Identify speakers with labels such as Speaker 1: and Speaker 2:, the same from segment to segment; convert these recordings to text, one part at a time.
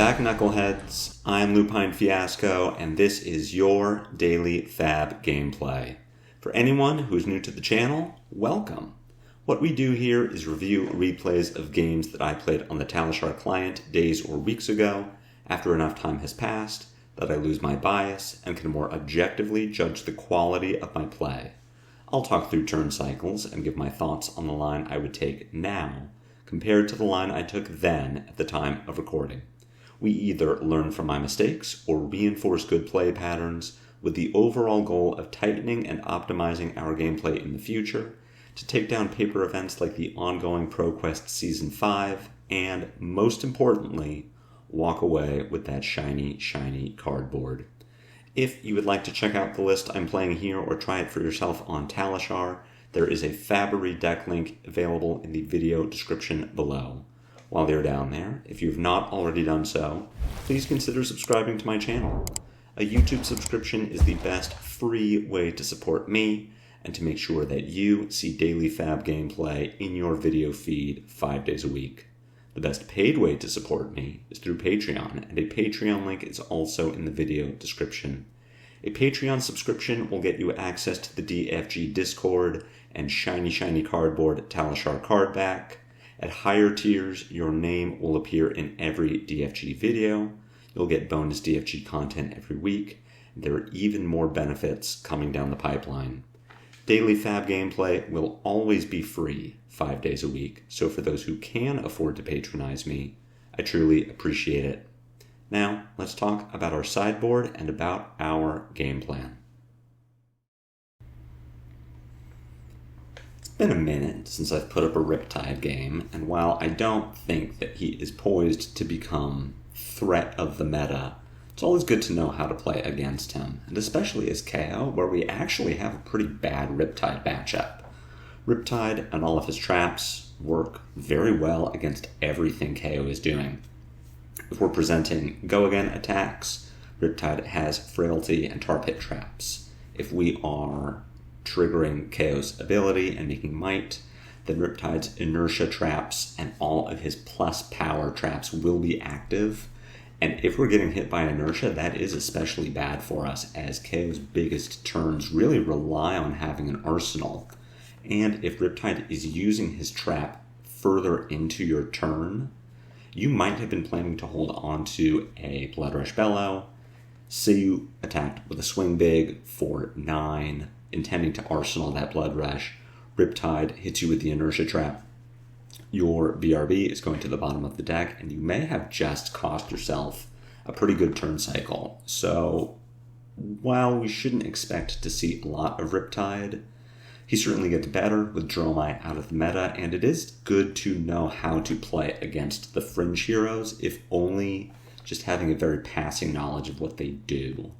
Speaker 1: back, Knuckleheads. I'm Lupine Fiasco, and this is your daily FaB gameplay. For anyone who's new to the channel, welcome. What we do here is review replays of games that I played on the Talishar client days or weeks ago, after enough time has passed that I lose my bias and can more objectively judge the quality of my play. I'll talk through turn cycles and give my thoughts on the line I would take now, compared to the line I took then at the time of recording. We either learn from my mistakes or reinforce good play patterns with the overall goal of tightening and optimizing our gameplay in the future to take down paper events like the ongoing ProQuest Season 5 and, most importantly, walk away with that shiny, shiny cardboard. If you would like to check out the list I'm playing here or try it for yourself on Talishar, there is a FaB deck link available in the video description below. While they're down there, if you have not already done so, please consider subscribing to my channel. A YouTube subscription is the best free way to support me and to make sure that you see daily FaB gameplay in your video feed 5 days a week. The best paid way to support me is through Patreon, and a Patreon link is also in the video description. A Patreon subscription will get you access to the DFG Discord and shiny cardboard Talishar card back. At higher tiers, your name will appear in every DFG video. You'll get bonus DFG content every week. There are even more benefits coming down the pipeline. Daily FaB gameplay will always be free 5 days a week, so for those who can afford to patronize me, I truly appreciate it. Now, let's talk about our sideboard and about our game plan. It's been a minute since I've put up a Riptide game, and while I don't think that he is poised to become threat of the meta, it's always good to know how to play against him, and especially as Kayo, where we actually have a pretty bad Riptide matchup. Riptide and all of his traps work very well against everything Kayo is doing. If we're presenting go-again attacks, Riptide has frailty and tar pit traps. If we are triggering Kayo's ability and making might, then Riptide's inertia traps and all of his plus power traps will be active. And if we're getting hit by inertia, that is especially bad for us, as Kayo's biggest turns really rely on having an arsenal. And if Riptide is using his trap further into your turn, you might have been planning to hold on to a Blood Rush Bellow. Say you attacked with a swing big for 9, intending to arsenal that Blood Rush. Riptide hits you with the inertia trap. Your BRB is going to the bottom of the deck, and you may have just cost yourself a pretty good turn cycle. So, while we shouldn't expect to see a lot of Riptide, he certainly gets better with Dromai out of the meta, and it is good to know how to play against the fringe heroes, if only just having a very passing knowledge of what they do.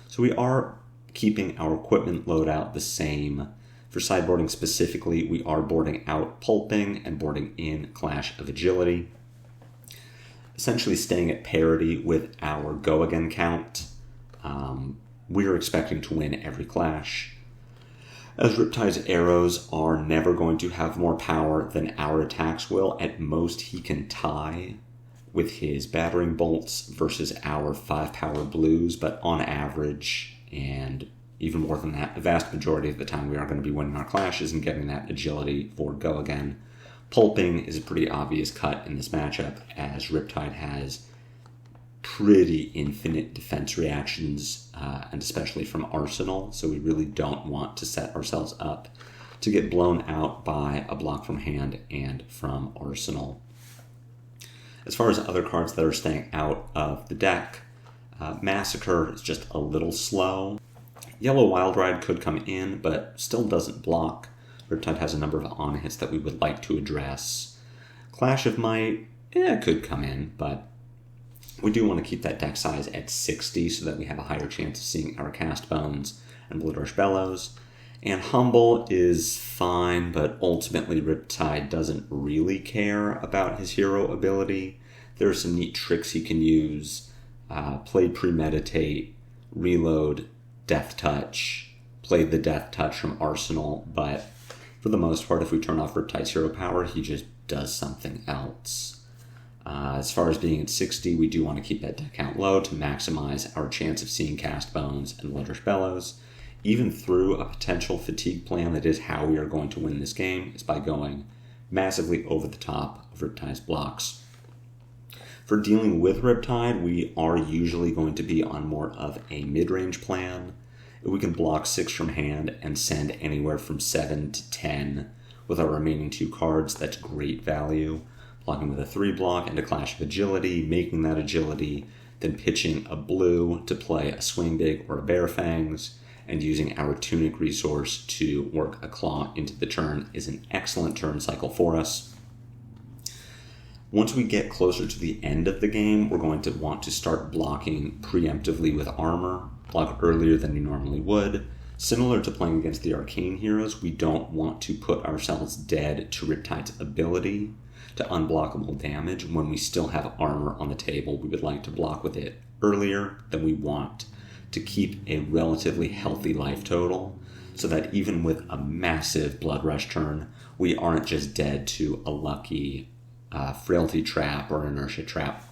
Speaker 1: So we are keeping our equipment loadout the same. For sideboarding specifically, we are boarding out Pulping and boarding in Clash of Agility, essentially staying at parity with our go-again count. We're expecting to win every clash, as Riptide's arrows are never going to have more power than our attacks will. At most, he can tie with his battering bolts versus our 5-power blues, but on average, and even more than that, the vast majority of the time we are going to be winning our clashes and getting that agility for go again. Pulping is a pretty obvious cut in this matchup, as Riptide has pretty infinite defense reactions, and especially from Arsenal, so we really don't want to set ourselves up to get blown out by a block from hand and from Arsenal. As far as other cards that are staying out of the deck, Massacre is just a little slow. Yellow Wild Ride could come in, but still doesn't block. Riptide has a number of on-hits that we would like to address. Clash of Might, could come in, but we do want to keep that deck size at 60 so that we have a higher chance of seeing our Cast Bones and Blood Rush Bellows. And Humble is fine, but ultimately Riptide doesn't really care about his hero ability. There are some neat tricks he can use. Play Premeditate, Reload, Death Touch, play the Death Touch from Arsenal, but for the most part, if we turn off Riptide's hero power, he just does something else. As far as being at 60, we do want to keep that deck count low to maximize our chance of seeing Cast Bones and Bloodrush Bellows. Even through a potential fatigue plan, that is how we are going to win this game, is by going massively over the top of Riptide's blocks. For dealing with Riptide, we are usually going to be on more of a mid-range plan. We can block 6 from hand and send anywhere from 7 to 10 with our remaining 2 cards. That's great value. Blocking with a 3 block and a Clash of Agility, making that agility, then pitching a blue to play a Swing Big or a Bear Fangs, and using our Tunic resource to work a Claw into the turn is an excellent turn cycle for us. Once we get closer to the end of the game, we're going to want to start blocking preemptively with armor, block earlier than you normally would. Similar to playing against the Arcane heroes, we don't want to put ourselves dead to Riptide's ability to unblockable damage when we still have armor on the table. We would like to block with it earlier than we want to keep a relatively healthy life total, so that even with a massive Blood Rush turn, we aren't just dead to a lucky Frailty Trap or Inertia Trap.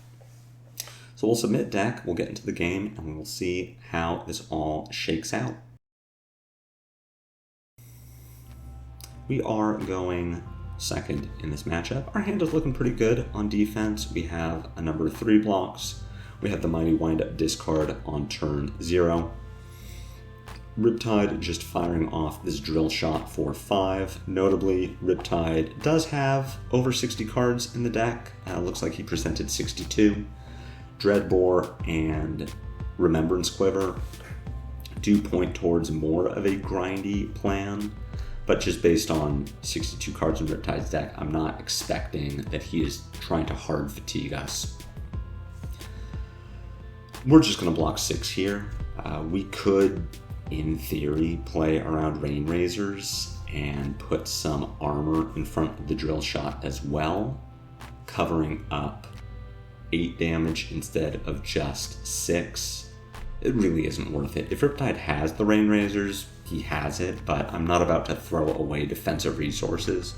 Speaker 1: So we'll submit deck, we'll get into the game, and we'll see how this all shakes out. We are going second in this matchup. Our hand is looking pretty good on defense. We have a number of 3 blocks. We have the Mighty Wind-Up discard on turn 0. Riptide just firing off this drill shot for 5. Notably, Riptide does have over 60 cards in the deck. Looks like he presented 62. Dreadbore and Remembrance Quiver do point towards more of a grindy plan, but just based on 62 cards in Riptide's deck, I'm not expecting that he is trying to hard fatigue us. We're just going to block 6 here. We could, in theory, play around Rain Razors and put some armor in front of the drill shot as well, covering up 8 damage instead of just 6. It really isn't worth it. If Riptide has the Rain Razors, he has it, but I'm not about to throw away defensive resources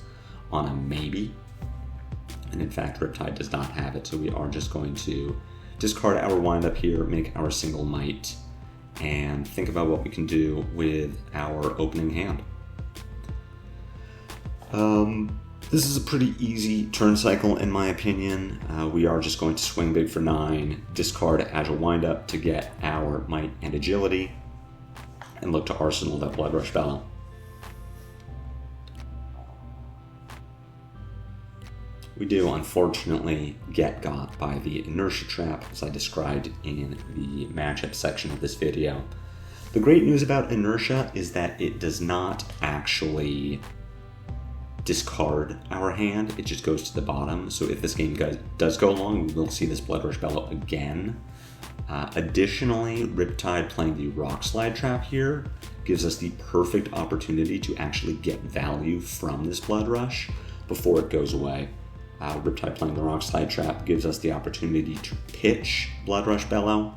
Speaker 1: on a maybe. And in fact, Riptide does not have it, so we are just going to discard our wind-up here, make our single might, and think about what we can do with our opening hand. This is a pretty easy turn cycle in my opinion. We are just going to swing big for 9, discard Agile Wind-Up to get our might and agility, and look to arsenal that Blood Rush Bellow. We do, unfortunately, get got by the Inertia Trap, as I described in the matchup section of this video. The great news about Inertia is that it does not actually discard our hand, it just goes to the bottom. So if this game does go long, we will see this Blood Rush Bellow again. Additionally, Riptide playing the Rock Slide Trap here gives us the perfect opportunity to actually get value from this Blood Rush before it goes away. Riptide playing the Rock Slide Trap gives us the opportunity to pitch Blood Rush Bellow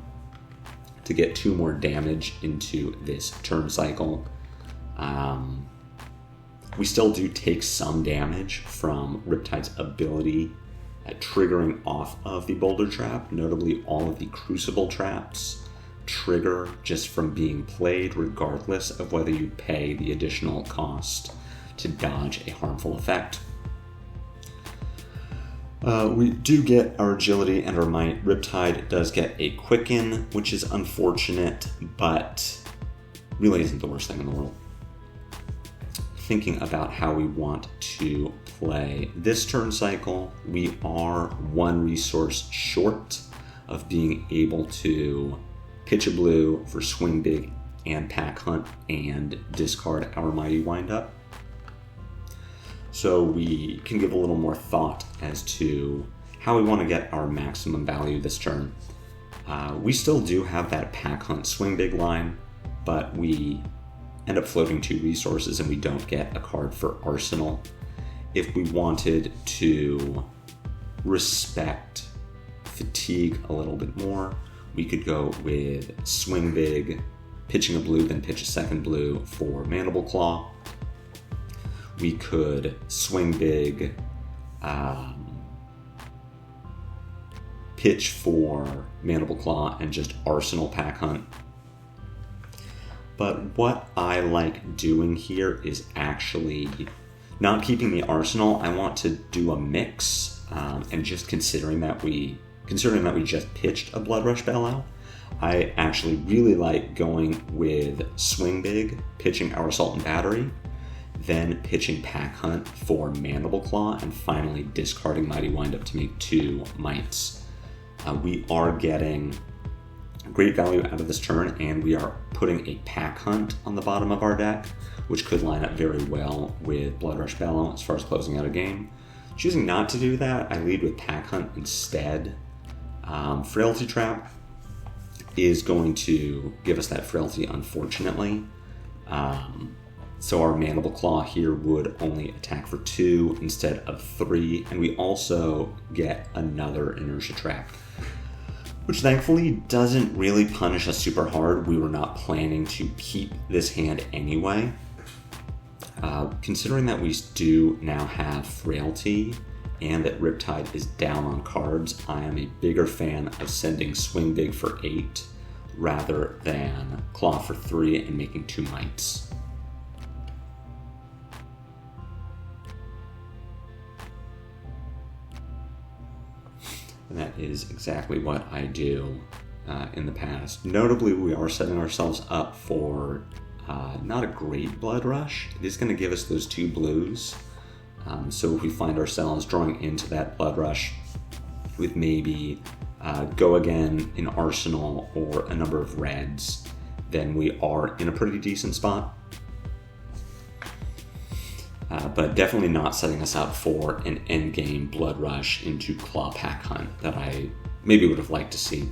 Speaker 1: to get 2 more damage into this turn cycle. We still do take some damage from Riptide's ability at triggering off of the Boulder Trap. Notably, all of the Crucible traps trigger just from being played, regardless of whether you pay the additional cost to dodge a harmful effect. We do get our agility and our might. Riptide does get a quicken, which is unfortunate, but really isn't the worst thing in the world. Thinking about how we want to play this turn cycle, we are 1 resource short of being able to pitch a blue for Swing Big and Pack Hunt and discard our Mighty Wind-Up. So we can give a little more thought as to how we want to get our maximum value this turn. We still do have that Pack Hunt Swing Big line, but we end up floating 2 resources and we don't get a card for Arsenal. If we wanted to respect fatigue a little bit more, we could go with Swing Big, pitching a blue, then pitch a second blue for Mandible Claw. We could Swing Big, pitch for Mandible Claw and just Arsenal Pack Hunt. But what I like doing here is actually not keeping the Arsenal. I want to do a mix, and just considering that we just pitched a Blood Rush Bellow, I actually really like going with Swing Big, pitching our Assault and Battery, then pitching Pack Hunt for Mandible Claw, and finally discarding Mighty Windup to make 2 Mites. We are getting great value out of this turn, and we are putting a Pack Hunt on the bottom of our deck, which could line up very well with Blood Rush Bellow as far as closing out a game. Choosing not to do that, I lead with Pack Hunt instead. Frailty Trap is going to give us that Frailty, unfortunately. So our Mandible Claw here would only attack for 2 instead of 3, and we also get another Inertia Trap, which thankfully doesn't really punish us super hard. We were not planning to keep this hand anyway. Considering that we do now have Frailty and that Riptide is down on cards, I am a bigger fan of sending Swing Big for 8 rather than Claw for 3 and making 2 Mites. And that is exactly what I do in the past. Notably, we are setting ourselves up for not a great Blood Rush. It is going to give us those 2 blues. So if we find ourselves drawing into that Blood Rush with maybe Go Again in Arsenal or a number of reds, then we are in a pretty decent spot. But definitely not setting us up for an endgame Blood Rush into Claw Pack Hunt that I maybe would have liked to see.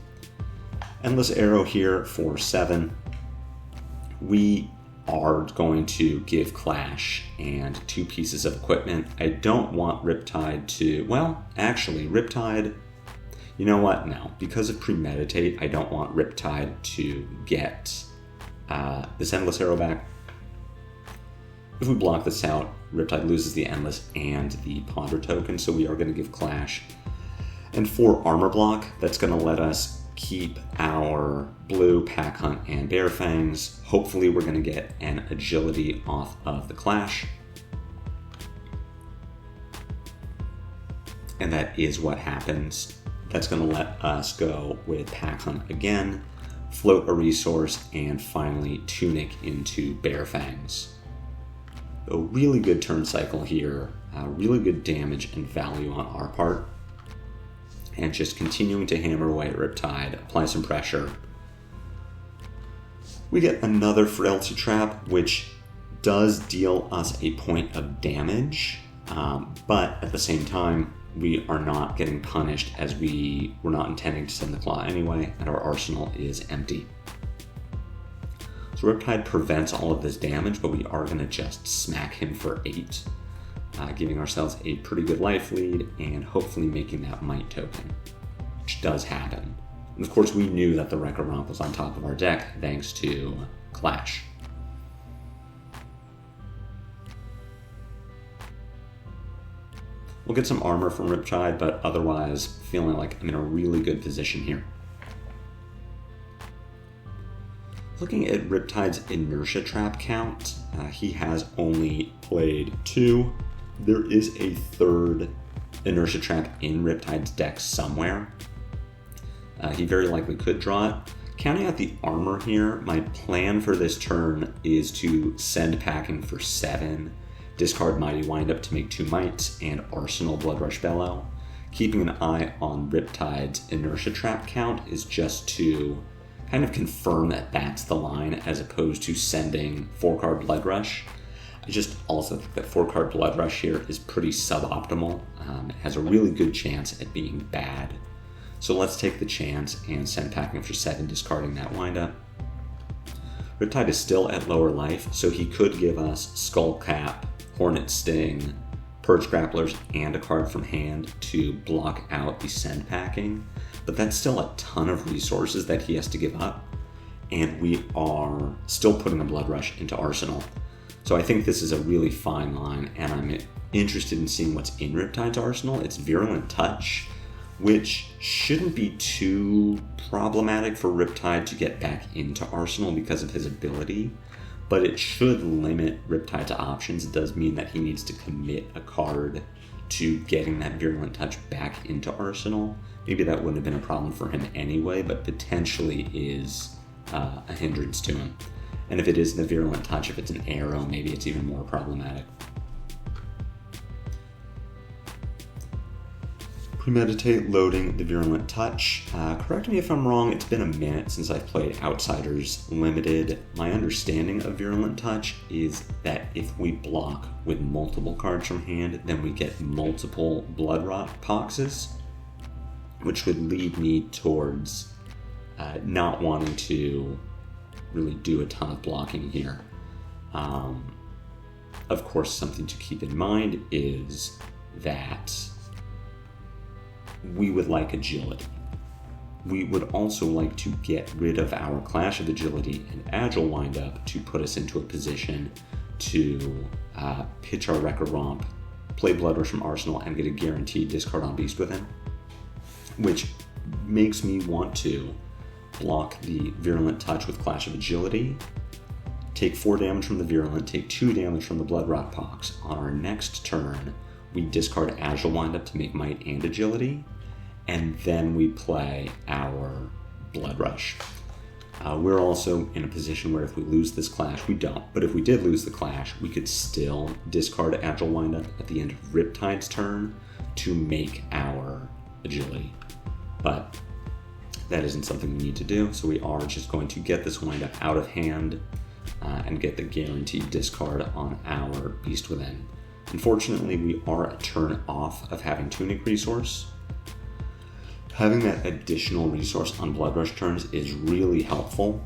Speaker 1: Endless Arrow here for 7. We are going to give Clash and 2 pieces of equipment. I don't want Riptide to... Well, actually, Riptide... You know what? No. Because of Premeditate, I don't want Riptide to get this Endless Arrow back. If we block this out, Riptide loses the Endless and the Ponder token, so we are going to give Clash. And 4 Armor Block, that's going to let us keep our blue, Pack Hunt, and Bear Fangs. Hopefully we're going to get an Agility off of the Clash. And that is what happens. That's going to let us go with Pack Hunt again, float a resource, and finally Tunic into Bear Fangs. A really good turn cycle here, really good damage and value on our part, and just continuing to hammer away at Riptide, apply some pressure. We get another Frailty Trap, which does deal us a point of damage, but at the same time, we are not getting punished as we were not intending to send the Claw anyway, and our arsenal is empty. So Riptide prevents all of this damage, but we are going to just smack him for 8, giving ourselves a pretty good life lead and hopefully making that Mite token, which does happen. And of course, we knew that the Wrecker Romp was on top of our deck thanks to Clash. We'll get some armor from Riptide, but otherwise feeling like I'm in a really good position here. Looking at Riptide's Inertia Trap count, he has only played 2. There is a 3rd Inertia Trap in Riptide's deck somewhere. He very likely could draw it. Counting out the armor here, my plan for this turn is to send packing for 7, discard Mighty Windup to make 2 Mites, and Arsenal Blood Rush Bellow. Keeping an eye on Riptide's Inertia Trap count is just to kind of confirm that that's the line as opposed to sending 4-card Blood Rush. I just also think that 4-card Blood Rush here is pretty suboptimal. It has a really good chance at being bad. So let's take the chance and send packing for 7, discarding that Windup. Riptide is still at lower life, so he could give us Skull Cap, Hornet Sting, Purge Grapplers, and a card from hand to block out the send packing, but that's still a ton of resources that he has to give up, and we are still putting a Blood Rush into Arsenal. So I think this is a really fine line, and I'm interested in seeing what's in Riptide's Arsenal. It's Virulent Touch, which shouldn't be too problematic for Riptide to get back into Arsenal because of his ability, but it should limit Riptide to options. It does mean that he needs to commit a card to getting that Virulent Touch back into Arsenal. Maybe that wouldn't have been a problem for him anyway, but potentially is a hindrance to him. And if it isn't a Virulent Touch, if it's an arrow, maybe it's even more problematic. Premeditate loading the Virulent Touch. Correct me if I'm wrong, it's been a minute since I've played Outsiders Limited. My understanding of Virulent Touch is that if we block with multiple cards from hand, then we get multiple Blood Rot Poxes, which would lead me towards not wanting to really do a ton of blocking here. Of course, something to keep in mind is that we would like agility. We would also like to get rid of our Clash of Agility and Agile windup to put us into a position to pitch our Wrecker Romp, play Blood Rush from Arsenal, and get a guaranteed discard on Beast Within, which makes me want to block the Virulent Touch with Clash of Agility, take 4 damage from the Virulent, take 2 damage from the Blood Rot Pox. On our next turn, we discard Agile Windup to make Might and Agility, and then we play our Blood Rush. We're also in a position where if we lose this clash, we don't, but if we did lose the clash, we could still discard Agile Windup at the end of Riptide's turn to make our Agility. But that isn't something we need to do, so we are just going to get this Windup out of hand and get the guaranteed discard on our Beast Within. Unfortunately, we are a turn off of having Tunic Resource. Having that additional resource on Blood Rush turns is really helpful.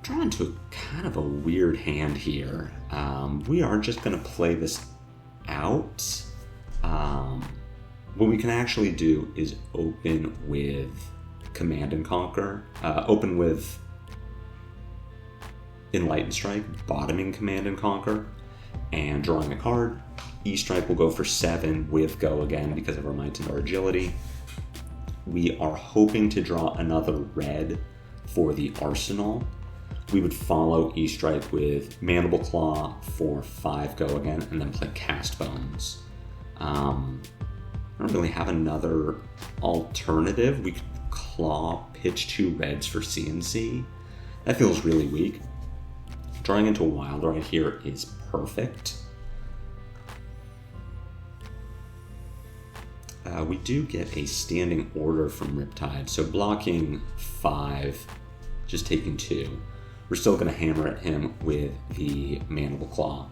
Speaker 1: Drawn to kind of a weird hand here. We are just going to play this out. What we can actually do is open with Command and Conquer. Open with Enlightened Strike, bottoming Command and Conquer, and drawing a card. E-Strike will go for 7 with Go again because of our Might and our Agility. We are hoping to draw another red for the Arsenal. We would follow E-Strike with Mandible Claw for 5 Go again, and then play Cast Bones. I don't really have another alternative. We could Claw, pitch 2 reds for CNC. That feels really weak. Drawing into a Wild Ride here is perfect. We do get a standing order from Riptide, so blocking 5, just taking 2. We're still going to hammer at him with the Mandible Claw.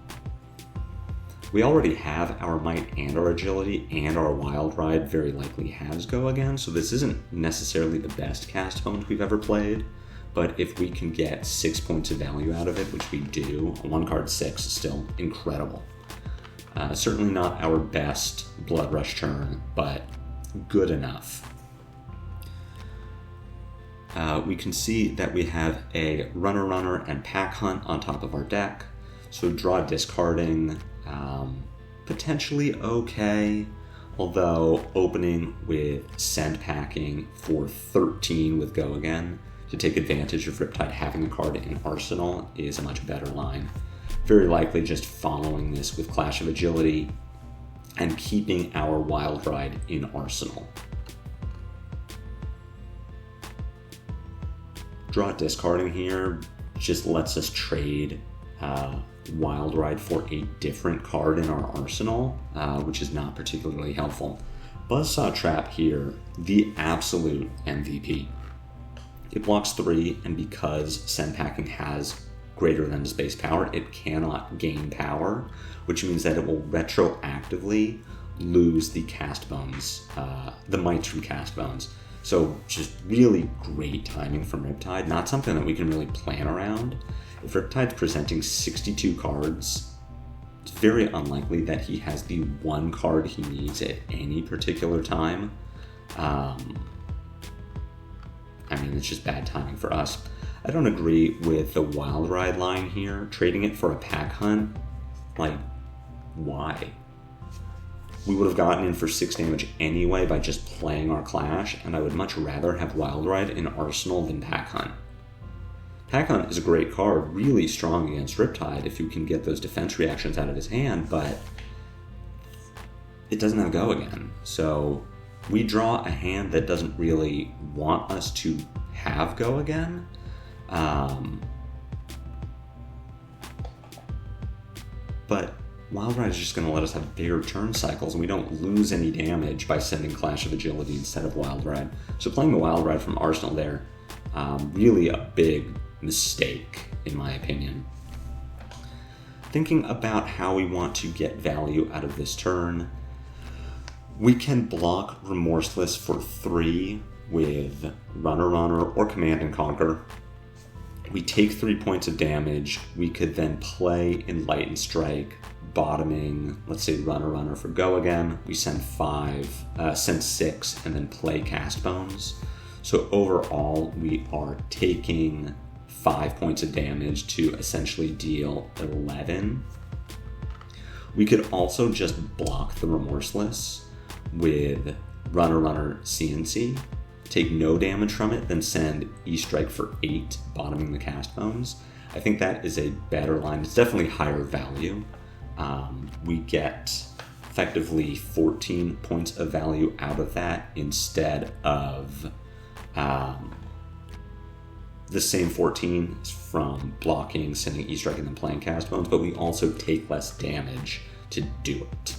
Speaker 1: We already have our Might and our Agility, and our Wild Ride very likely has Go again, so this isn't necessarily the best Cast Bones we've ever played, but if we can get 6 points of value out of it, which we do, a 1-card 6 is still incredible. Certainly not our best Blood Rush turn, but good enough. We can see that we have a Runner and Pack Hunt on top of our deck, so draw discarding, potentially okay, although opening with Send Packing for 13 with Go again to take advantage of Riptide having a card in Arsenal is a much better line. Very likely just following this with Clash of Agility and keeping our Wild Ride in Arsenal. Draw discarding here just lets us trade Wild Ride for a different card in our arsenal, which is not particularly helpful. Buzzsaw Trap here, the absolute MVP. It blocks 3, and because Send Packing has greater than its base power, it cannot gain power, which means that it will retroactively lose the Cast Bones, the Mights from Cast Bones. So just really great timing from Riptide, not something that we can really plan around. If Riptide's presenting 62 cards, it's very unlikely that he has the 1 card he needs at any particular time. It's just bad timing for us. I don't agree with the Wild Ride line here. Trading it for a Pack Hunt, why? We would have gotten in for 6 damage anyway by just playing our Clash, and I would much rather have Wild Ride in Arsenal than Pack Hunt. Pack Hunt is a great card, really strong against Riptide if you can get those defense reactions out of his hand, but it doesn't have Go Again. So we draw a hand that doesn't really want us to have Go Again. But Wild Ride is just going to let us have bigger turn cycles, and we don't lose any damage by sending Clash of Agility instead of Wild Ride. So playing the Wild Ride from Arsenal there, really a big mistake, in my opinion. Thinking about how we want to get value out of this turn, we can block Remorseless for 3 with Runner or Command and Conquer. We take 3 points of damage. We could then play Enlightened Strike, bottoming, let's say Runner for Go Again. We send 6, and then play Cast Bones. So overall, we are taking 5 points of damage to essentially deal 11. We could also just block the Remorseless with Runner CNC, take no damage from it, then send E-Strike for 8, bottoming the Cast Bones. I think that is a better line. It's definitely higher value. We get effectively 14 points of value out of that instead of the same 14 from blocking, sending E-Strike, and then playing Cast Bones, but we also take less damage to do it.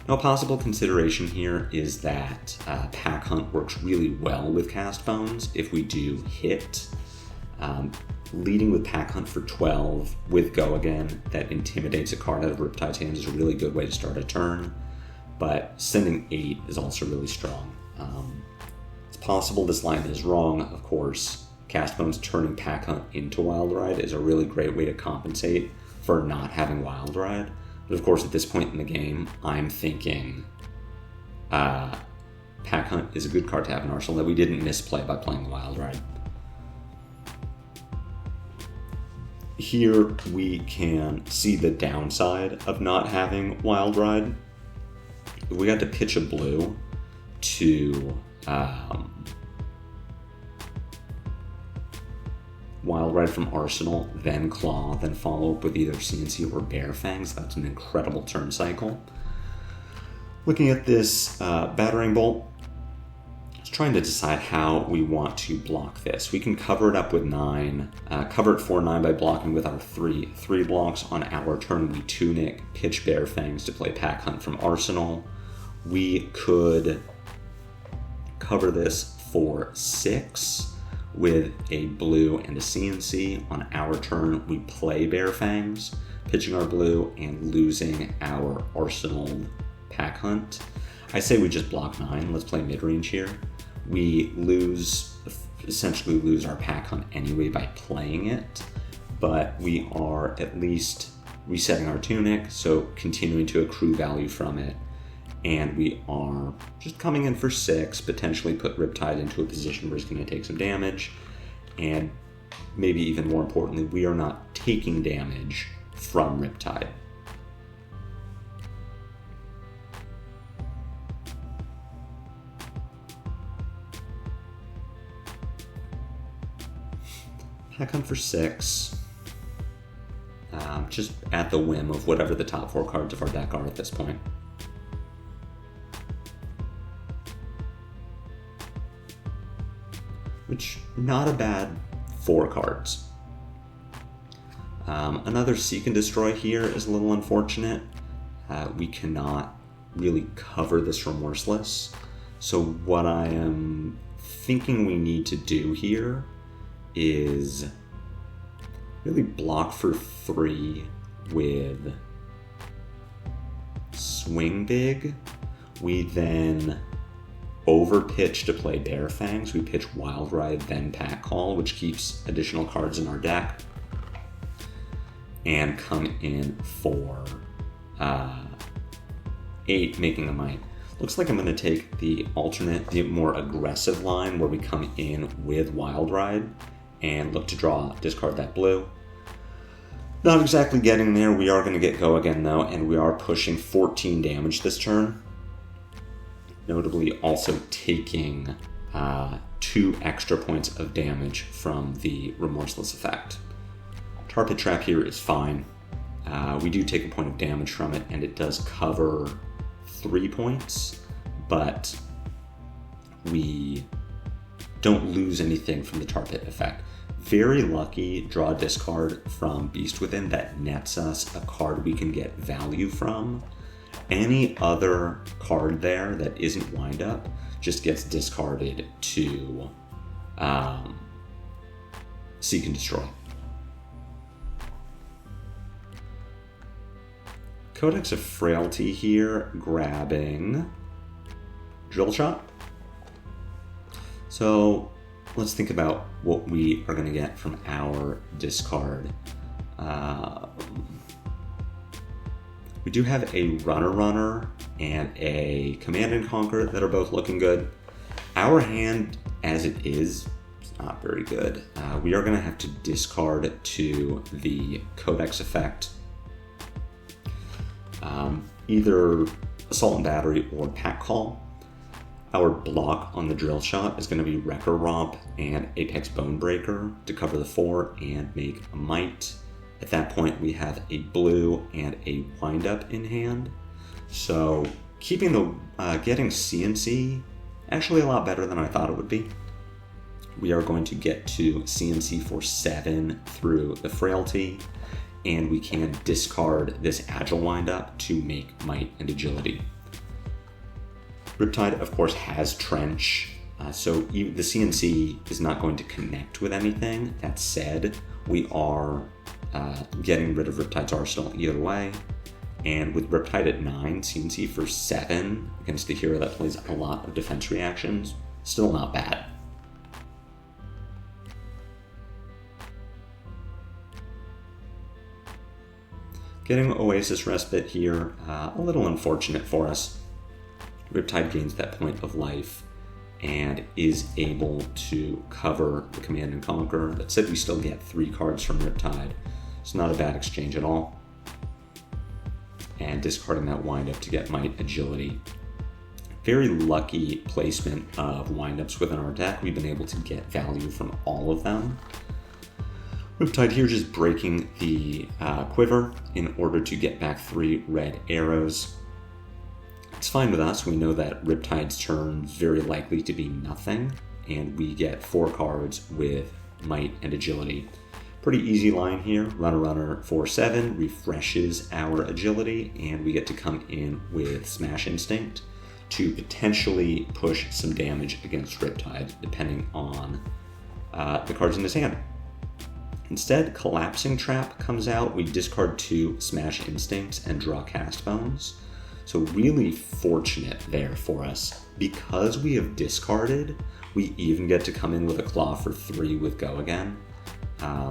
Speaker 1: Now, a possible consideration here is that Pack Hunt works really well with Cast Bones if we do hit. Leading with Pack Hunt for 12 with Go Again that intimidates a card out of Riptide's hands is a really good way to start a turn, but sending 8 is also really strong. It's possible this line is wrong, of course. Cast Bones turning Pack Hunt into Wild Ride is a really great way to compensate for not having Wild Ride. But of course, at this point in the game, I'm thinking Pack Hunt is a good card to have in Arsenal that we didn't misplay by playing the Wild Ride. Here we can see the downside of not having Wild Ride. If we got to pitch a blue to Wild Ride from Arsenal, then Claw, then follow up with either CNC or Bear Fangs, that's an incredible turn cycle. Looking at this Battering Bolt, just trying to decide how we want to block this. We can cover it up with 9, cover it for 9 by blocking with our 3 blocks. On our turn, we Tunic, pitch Bear Fangs to play Pack Hunt from Arsenal. We could cover this for 6 with a blue and a CNC. On our turn, we play Bear Fangs, pitching our blue and losing our Arsenal Pack Hunt. I say we just block 9. Let's play mid-range here. We essentially lose our Pack Hunt anyway by playing it, but we are at least resetting our Tunic, so continuing to accrue value from it. And we are just coming in for 6, potentially put Riptide into a position where he's going to take some damage. And maybe even more importantly, we are not taking damage from Riptide. Pack Hunt for 6. Just at the whim of whatever the top 4 cards of our deck are at this point. Which, not a bad 4 cards. Another Seek and Destroy here is a little unfortunate. We cannot really cover this Remorseless. So what I am thinking we need to do here is really block for 3 with Swing Big. We then overpitch to play Bear Fangs. We pitch Wild Ride, then Pack Call, which keeps additional cards in our deck. And come in for 8, making a Might. Looks like I'm going to take the alternate, the more aggressive line where we come in with Wild Ride and look to draw, discard that blue. Not exactly getting there. We are going to get go again, though, and we are pushing 14 damage this turn. Notably also taking 2 extra points of damage from the Remorseless effect. Tar Pit Trap here is fine. We do take a point of damage from it, and it does cover 3 points, but we don't lose anything from the Tar Pit effect. Very lucky draw a discard from Beast Within that nets us a card we can get value from. Any other card there that isn't Wind Up just gets discarded to Seek and Destroy. Codex of Frailty here, grabbing Drill Shot. So let's think about what we are going to get from our discard. We do have a Runner and a Command and Conquer that are both looking good. Our hand, as it is not very good. We are going to have to discard to the Codex effect. Either Assault and Battery or Pack Call. Our block on the Drill Shot is going to be Wrecker Romp and Apex Bonebreaker to cover the 4 and make a Might. At that point, we have a blue and a Wind Up in hand. So keeping the getting CNC actually a lot better than I thought it would be. We are going to get to CNC for 7 through the Frailty, and we can discard this Agile Wind Up to make Might and Agility. Riptide, of course, has Trench, so the CNC is not going to connect with anything. That said, we are getting rid of Riptide's arsenal either way, and with Riptide at 9, CNC for 7 against a hero that plays a lot of defense reactions, still not bad. Getting Oasis Respite here, a little unfortunate for us. Riptide gains that point of life and is able to cover the Command and Conquer. That said, we still get 3 cards from Riptide. It's not a bad exchange at all. And discarding that Wind Up to get Might Agility. Very lucky placement of Wind Ups within our deck. We've been able to get value from all of them. Riptide here just breaking the quiver in order to get back 3 red arrows. It's fine with us. We know that Riptide's turn is very likely to be nothing, and we get 4 cards with Might and Agility. Pretty easy line here. Runner for 7 refreshes our agility, and we get to come in with Smash Instinct to potentially push some damage against Riptide, depending on the cards in his hand. Instead, Collapsing Trap comes out. We discard 2 Smash Instincts and draw Cast Bones. So really fortunate there for us. Because we have discarded, we even get to come in with a Claw for 3 with Go Again.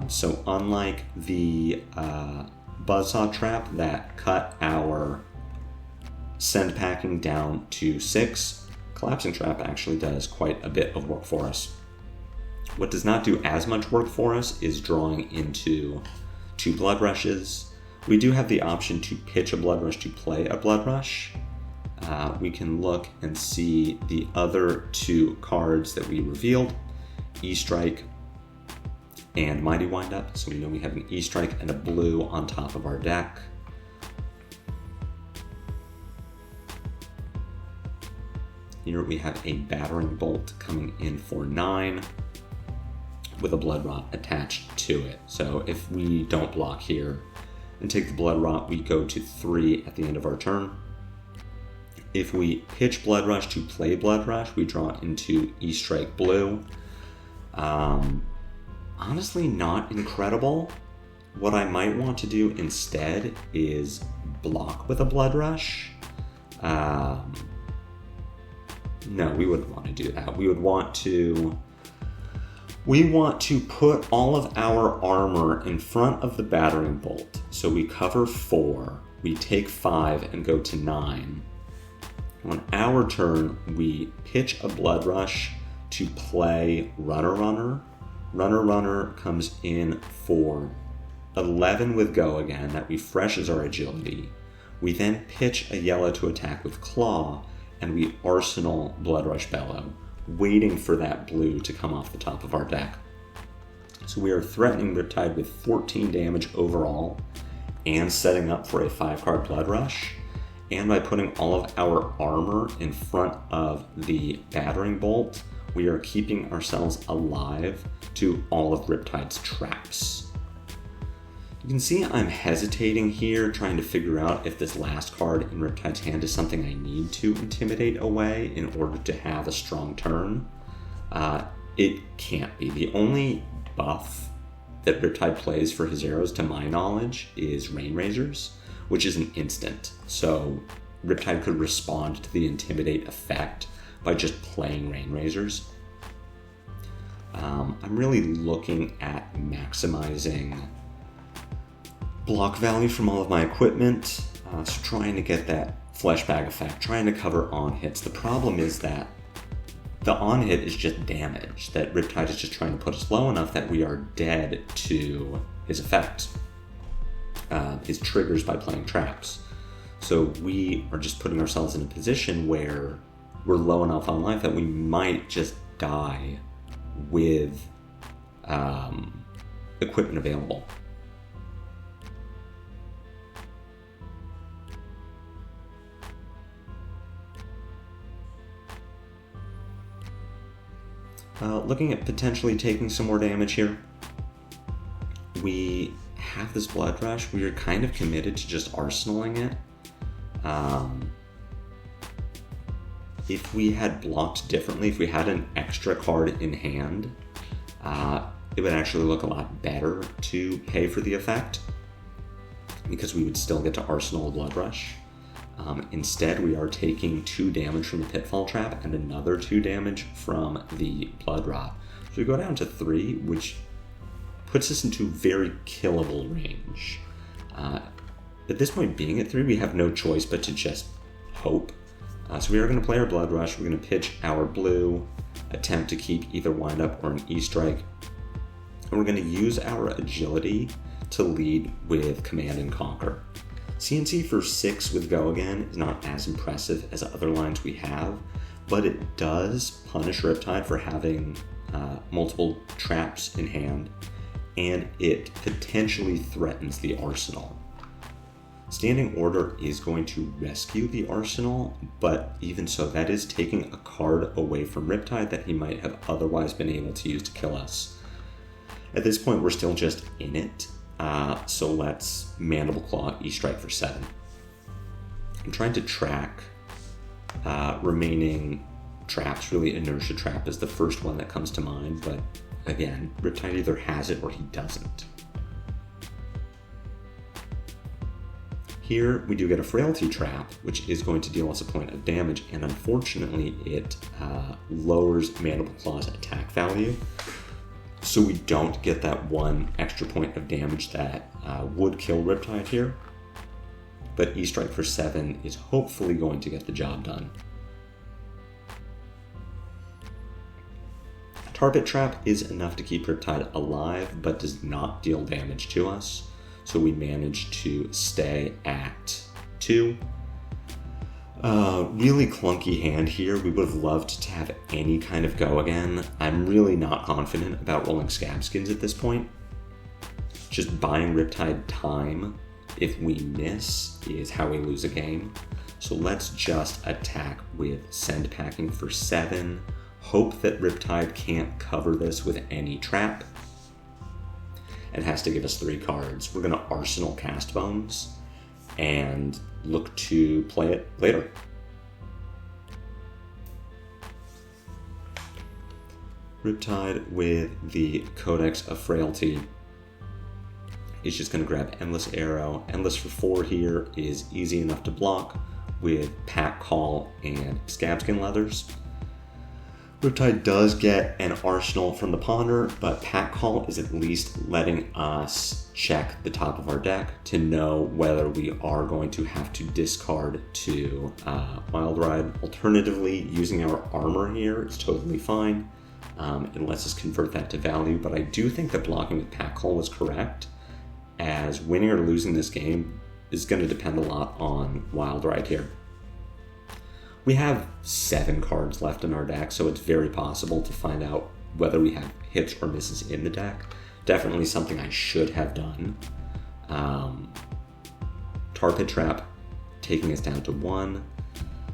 Speaker 1: So unlike the Buzzsaw Trap that cut our Send Packing down to 6, Collapsing Trap actually does quite a bit of work for us. What does not do as much work for us is drawing into 2 Blood Rushes. We do have the option to pitch a Blood Rush to play a Blood Rush. We can look and see the other 2 cards that we revealed, E-Strike and Mighty Wind Up. So we know we have an E-Strike and a blue on top of our deck. Here we have a Battering Bolt coming in for 9 with a Blood Rot attached to it. So if we don't block here and take the Blood Rot, we go to 3 at the end of our turn. If we pitch Blood Rush to play Blood Rush, we draw into E-Strike Blue. Honestly, not incredible. What I might want to do instead is block with a Blood Rush. No, we wouldn't want to do that. We want to put all of our armor in front of the Battering Bolt. So we cover 4, we take 5 and go to 9. On our turn, we pitch a Blood Rush to play Runner. Runner comes in for 11 with Go again, that refreshes our agility. We then pitch a yellow to attack with Claw, and we arsenal Blood Rush Bellow, waiting for that blue to come off the top of our deck. So we are threatening Riptide with 14 damage overall, and setting up for a 5-card Blood Rush. And by putting all of our armor in front of the Battering Bolt, we are keeping ourselves alive to all of Riptide's traps. You can see I'm hesitating here, trying to figure out if this last card in Riptide's hand is something I need to intimidate away in order to have a strong turn. It can't be. The only buff that Riptide plays for his arrows, to my knowledge, is Rain Razors, which is an instant. So Riptide could respond to the Intimidate effect by just playing Rain Razors. I'm really looking at maximizing block value from all of my equipment, so trying to get that Flesh Bag effect, trying to cover on hits. The problem is that the on hit is just damage, that Riptide is just trying to put us low enough that we are dead to his effect, his triggers by playing traps. So we are just putting ourselves in a position where we're low enough on life that we might just die with equipment available. Looking at potentially taking some more damage here. We have this Blood Rush. We are kind of committed to just arsenaling it. If we had blocked differently, if we had an extra card in hand, it would actually look a lot better to pay for the effect, because we would still get to arsenal a Blood Rush. Instead, we are taking 2 damage from the Pitfall Trap and another 2 damage from the Blood Rot. So we go down to 3, which puts us into very killable range. At this point, being at 3, we have no choice but to just hope. So we are going to play our Blood Rush. We're going to pitch our blue, attempt to keep either Wind Up or an E-Strike. And we're going to use our agility to lead with Command and Conquer. CNC for 6 with Go again is not as impressive as other lines we have, but it does punish Riptide for having multiple traps in hand, and it potentially threatens the arsenal. Standing Order is going to rescue the arsenal, but even so, that is taking a card away from Riptide that he might have otherwise been able to use to kill us. At this point, we're still just in it. So let's Mandible Claw E-Strike for 7. I'm trying to track remaining traps. Really, Inertia Trap is the first one that comes to mind, but again, Riptide either has it or he doesn't. Here we do get a Frailty Trap, which is going to deal us a point of damage, and unfortunately it lowers Mandible Claw's attack value. So we don't get that 1 extra point of damage that would kill Riptide here. But E-Strike for 7 is hopefully going to get the job done. Tar-Pit Trap is enough to keep Riptide alive, but does not deal damage to us. So we manage to stay at 2. Really clunky hand here. We would have loved to have any kind of Go again. I'm really not confident about rolling Scab Skins at this point. Just buying Riptide time if we miss is how we lose a game. So let's just attack with Send Packing for 7. Hope that Riptide can't cover this with any trap. And has to give us 3 cards. We're going to Arsenal Cast Bones and look to play it later. Riptide with the Codex of Frailty is just going to grab Endless Arrow. Endless for 4 here is easy enough to block with Pack Call and Scabskin Leathers. Riptide does get an Arsenal from the Ponder, but Pack Call is at least letting us check the top of our deck to know whether we are going to have to discard to Wild Ride. Alternatively, using our armor here is totally fine. It lets us convert that to value, but I do think that blocking with Pack Call was correct. as winning or losing this game is going to depend a lot on Wild right here. We have 7 cards left in our deck, so it's very possible to find out whether we have hits or misses in the deck. Definitely something I should have done. Tar Pit Trap taking us down to 1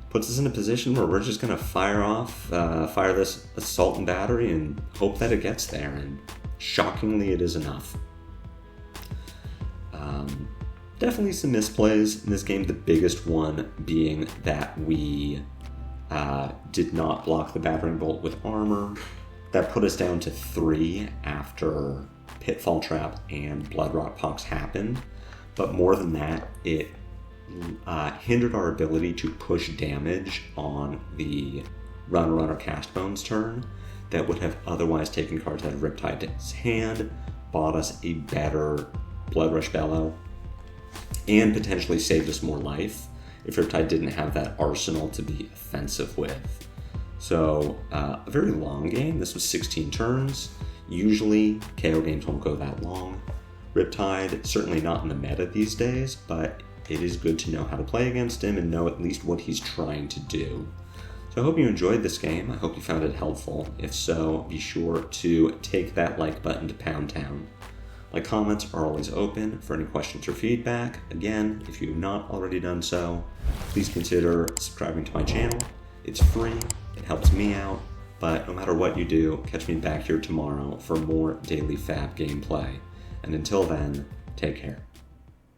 Speaker 1: puts us in a position where we're just going to fire this assault and battery and hope that it gets there, and shockingly it is enough. Definitely some misplays in this game, the biggest one being that we did not block the battering bolt with armor. That put us down to 3 after Pitfall Trap and Bloodrot Pox happened, but more than that, it hindered our ability to push damage on the Run or Cast Bones turn that would have otherwise taken cards out of Riptide to his hand, bought us a better Blood Rush Bellow, and potentially saved us more life if Riptide didn't have that arsenal to be offensive with. So, a very long game. This was 16 turns. Usually, Kayo games won't go that long. Riptide, certainly not in the meta these days, but it is good to know how to play against him and know at least what he's trying to do. So I hope you enjoyed this game. I hope you found it helpful. If so, be sure to take that like button to Pound Town. My comments are always open for any questions or feedback. Again, if you have not already done so, please consider subscribing to my channel. It's free, it helps me out, but no matter what you do, catch me back here tomorrow for more daily FaB gameplay. And until then, take care.